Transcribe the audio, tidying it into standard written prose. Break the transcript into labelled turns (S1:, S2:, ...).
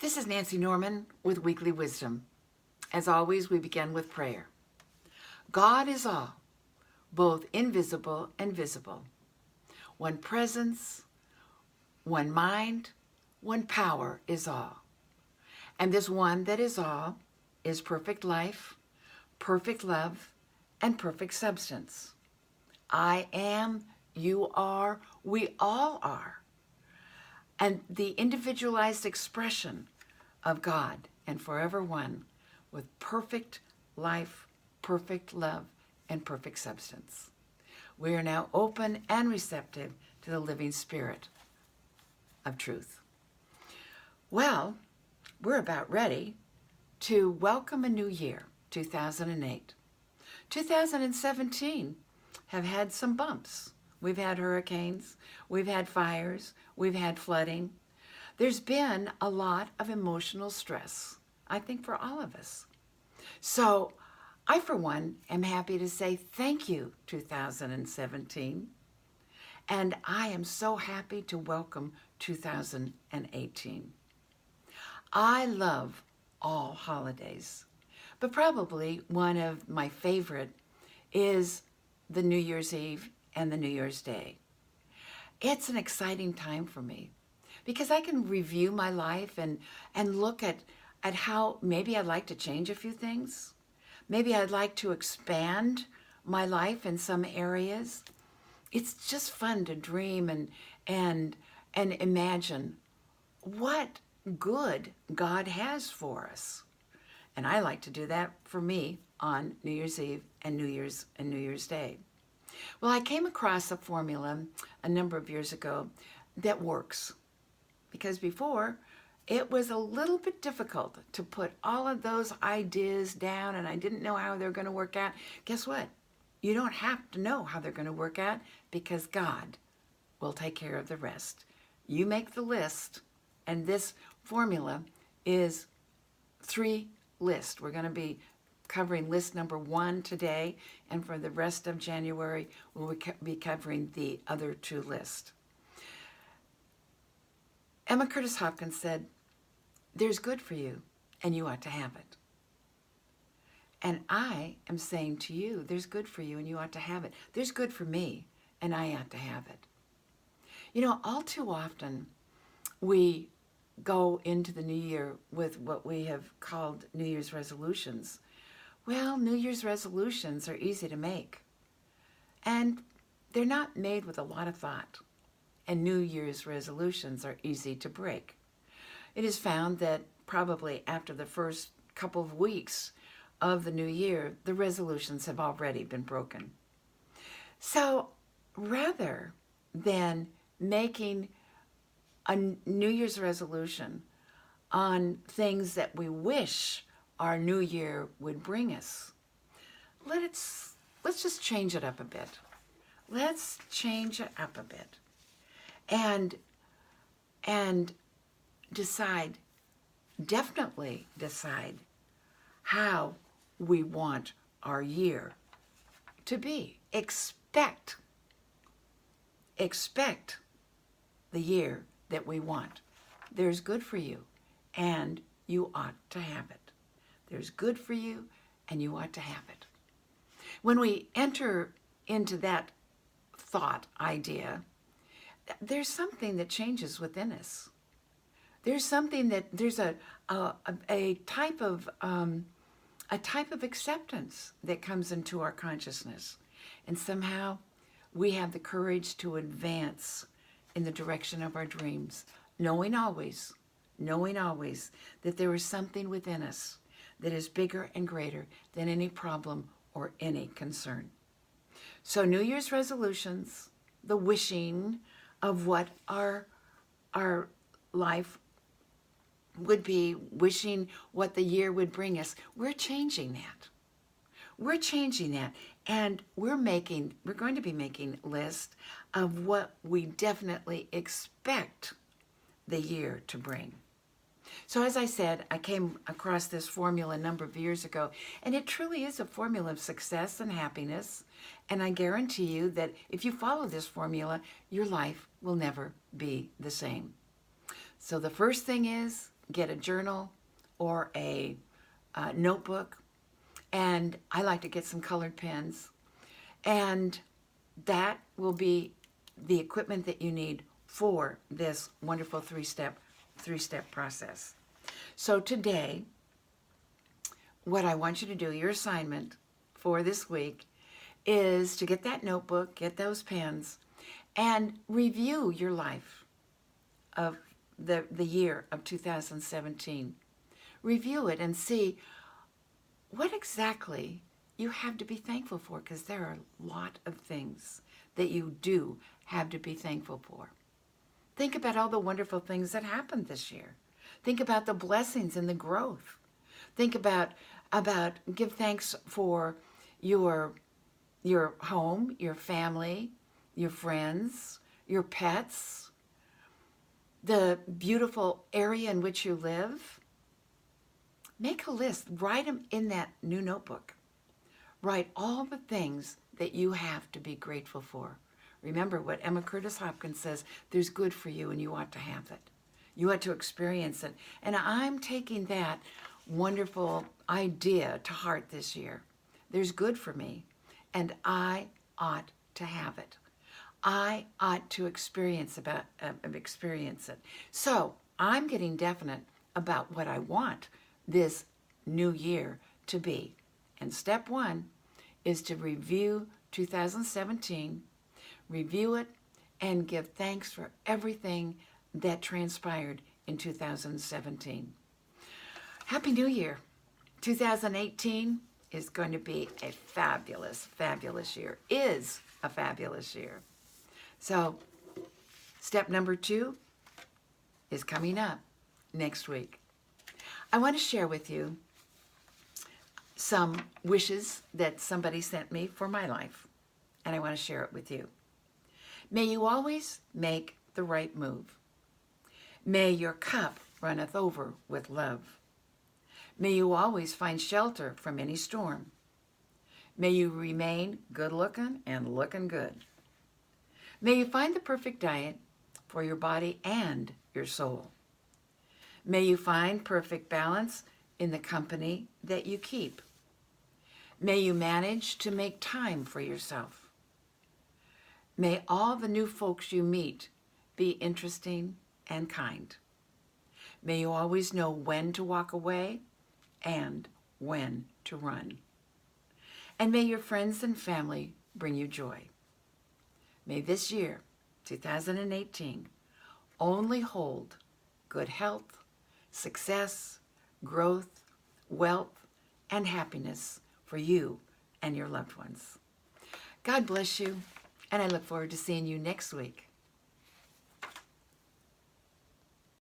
S1: This is Nancy Norman with Weekly Wisdom. As always, we begin with prayer. God is all, both invisible and visible. One presence, one mind, one power is all. And this one that is all is perfect life, perfect love, and perfect substance. I am, you are, we all are. And the individualized expression of God and forever one with perfect life, perfect love, and perfect substance. We are now open and receptive to the living spirit of truth. Well, we're about ready to welcome a new year, 2008. 2017 have had some bumps. We've had hurricanes, we've had fires, we've had flooding. There's been a lot of emotional stress, I think, for all of us. So I, for one, am happy to say thank you, 2017. And I am so happy to welcome 2018. I love all holidays, but probably one of my favorite is the New Year's Eve and the New Year's Day. It's an exciting time for me because I can review my life and look at how maybe I'd like to change a few things. Maybe I'd like to expand my life in some areas. It's just fun to dream and imagine what good God has for us. And I like to do that for me on New Year's Eve and New Year's Day. Well, I came across a formula a number of years ago that works, because before it was a little bit difficult to put all of those ideas down and I didn't know how they're going to work out. Guess what? You don't have to know how they're going to work out because God will take care of the rest. You make the list, and this formula is 3 lists. We're going to be covering list number 1 today, and for the rest of January, we'll be covering the other 2 lists. Emma Curtis Hopkins said, "There's good for you, and you ought to have it." And I am saying to you, there's good for you, and you ought to have it. There's good for me, and I ought to have it. You know, all too often, we go into the new year with what we have called New Year's resolutions. Well, New Year's resolutions are easy to make, and they're not made with a lot of thought. And New Year's resolutions are easy to break. It is found that probably after the first couple of weeks of the new year, the resolutions have already been broken. So rather than making a New Year's resolution on things that we wish our new year would bring us, let's just change it up a bit. Let's change it up a bit and decide, definitely decide how we want our year to be. Expect the year that we want. There's good for you, and you ought to have it. There's good for you, and you ought to have it. When we enter into that thought idea, there's something that changes within us. There's something that there's a type of acceptance that comes into our consciousness, and somehow we have the courage to advance in the direction of our dreams, knowing always that there is something within us that is bigger and greater than any problem or any concern. So New Year's resolutions, the wishing of what our life would be, wishing what the year would bring us, we're changing that. We're changing that, and we're going to be making a list of what we definitely expect the year to bring. So as I said, I came across this formula a number of years ago, and it truly is a formula of success and happiness. And I guarantee you that if you follow this formula, your life will never be the same. So the first thing is get a journal or a notebook, and I like to get some colored pens, and that will be the equipment that you need for this wonderful three-step process. So today, what I want you to do, your assignment for this week, is to get that notebook, get those pens, and review your life of the year of 2017. Review it and see what exactly you have to be thankful for, because there are a lot of things that you do have to be thankful for. Think about all the wonderful things that happened this year. Think about the blessings and the growth. Think about give thanks for your home, your family, your friends, your pets, the beautiful area in which you live. Make a list. Write them in that new notebook. Write all the things that you have to be grateful for. Remember what Emma Curtis Hopkins says, there's good for you and you ought to have it. You ought to experience it. And I'm taking that wonderful idea to heart this year. There's good for me, and I ought to have it. I ought to experience it. So I'm getting definite about what I want this new year to be. And step one is to review 2017, review it, and give thanks for everything that transpired in 2017. Happy New Year. 2018 is going to be a fabulous, fabulous year, is a fabulous year. So step number 2 is coming up next week. I want to share with you some wishes that somebody sent me for my life, and I want to share it with you. May you always make the right move. May your cup runneth over with love. May you always find shelter from any storm. May you remain good-looking and looking good. May you find the perfect diet for your body and your soul. May you find perfect balance in the company that you keep. May you manage to make time for yourself. May all the new folks you meet be interesting and kind. May you always know when to walk away and when to run. And may your friends and family bring you joy. May this year, 2018, only hold good health, success, growth, wealth, and happiness for you and your loved ones. God bless you, and I look forward to seeing you next week.